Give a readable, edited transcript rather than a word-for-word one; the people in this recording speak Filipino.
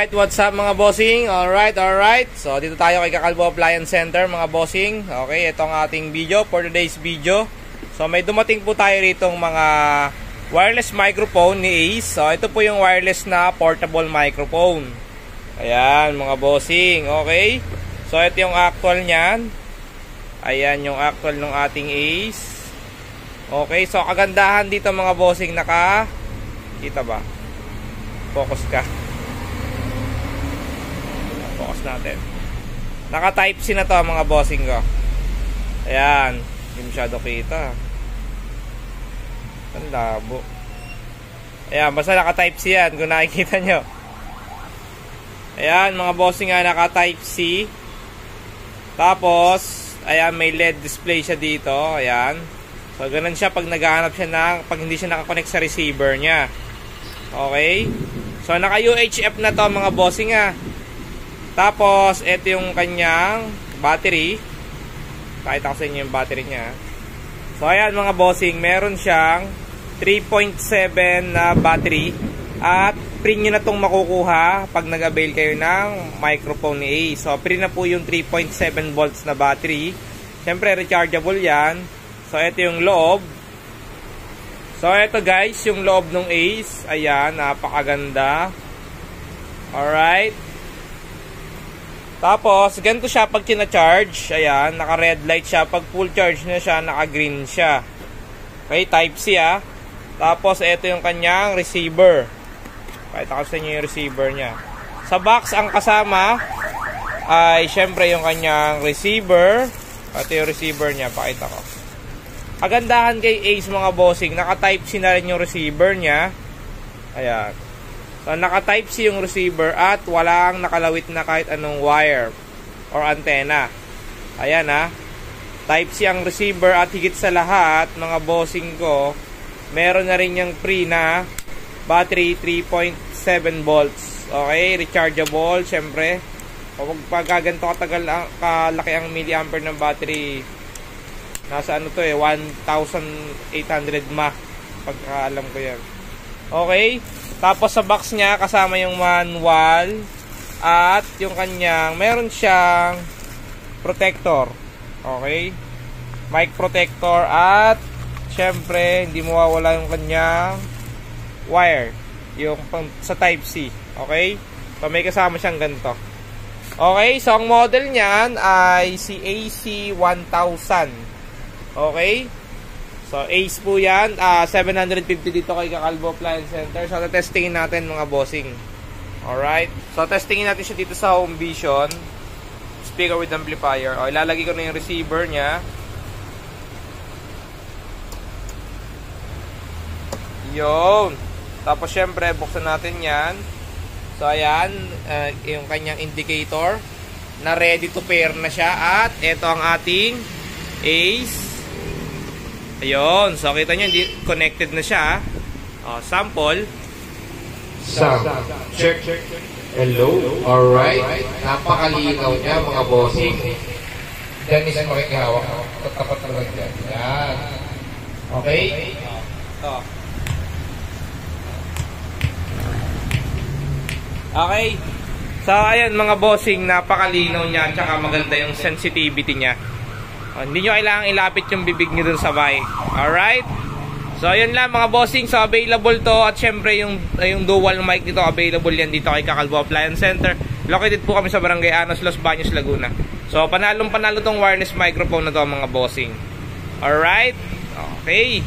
Alright, what's up mga bossing? Alright. So, dito tayo kay Kakalbo Appliance Center mga bossing. Okay, ito ang ating video for today's video. So, may dumating po tayo ritong mga wireless microphone ni Ace. So, ito po yung wireless na portable microphone. Ayan, mga bossing. Okay. So, ito yung actual niyan. Ayan, yung actual ng ating Ace. Okay, so kagandahan dito mga bossing, kita ba? Focus ka. Focus natin. Naka type C na to mga bossing ko. Ayan, hindi masyado kita. Ang labo. Ayan, basta naka type C yan kung nakikita nyo. Ayan mga bossing nga, naka type C. Tapos ayan, may LED display siya dito. Ayan. So ganun siya pag naghahanap siya pag hindi siya nakakonect sa receiver niya. Okay. So naka UHF na to mga bossing nga. Tapos, ito yung kanyang battery. Pakita ko sa inyo yung battery niya. So, ayan mga bossing. Meron siyang 3.7 na battery. At free nyo na itong makukuha pag nag-avail kayo ng microphone ni Ace. So, free na po yung 3.7 volts na battery. Siyempre, rechargeable yan. So, ito yung loob. So, ito guys, yung loob ng Ace. Ayan, napakaganda. Alright. Tapos, ganito siya pag kina-charge. Ayan, naka-red light siya. Pag full charge na siya, naka-green siya. Okay, type C ah. Tapos, ito yung kanyang receiver. Pakita ko sa inyo yung receiver niya. Sa box, ang kasama ay, syempre, yung kanyang receiver. Ito yung receiver niya. Pakita ko. Kagandahan kay Ace mga bossing, naka-type C na rin yung receiver niya. Ayan. So, naka-type C yung receiver at walang nakalawit na kahit anong wire or antenna. Ayan ha. Type C ang receiver at higit sa lahat, mga bossing ko, meron na rin yung free na battery 3.7 volts. Okay, rechargeable, syempre. Pag ganito katagal, kalaki ang milliampere ng battery, nasa ano to 1,800 mAh. Pagka alam ko yan. Okay. Tapos sa box niya, kasama yung manual at yung kanyang, meron siyang protector. Okay? Mic protector at syempre, hindi mawawala yung kanyang wire. Yung sa type C. Okay? So, may kasama siyang ganito. Okay? So, ang model niyan ay si AC1000. Okay? So, Ace po yan. 750 dito kay Kakalbo Appliance Center. So, testingin natin mga bossing. Alright. So, testingin natin siya dito sa home vision. Speaker with amplifier. O, ilalagay ko na yung receiver niya. Yun. Tapos, syempre, buksan natin yan. So, ayan. Yung kanyang indicator. Na ready to pair na siya. At, ito ang ating Ace. Ayun, so kita nyo, connected na siya. Sample. Sound. Check. Hello. Alright. Napakalinaw niya mga bossing. Diyan isang makikihawak. Tapat na lang dyan. Yan. Okay? Ito. Okay. So, ayan mga bossing, napakalinaw niya. Tsaka maganda yung sensitivity niya. Hindi nyo kailangang ilapit yung bibig nyo dun sa mic. Alright? So, yun lang mga bossing. So, available to. At syempre, yung dual mic dito, available yan dito kay Kakalbo Appliance Center. Located po kami sa Barangay Anos, Los Baños, Laguna. So, panalo tong wireless microphone na to mga bossing. Alright? Okay.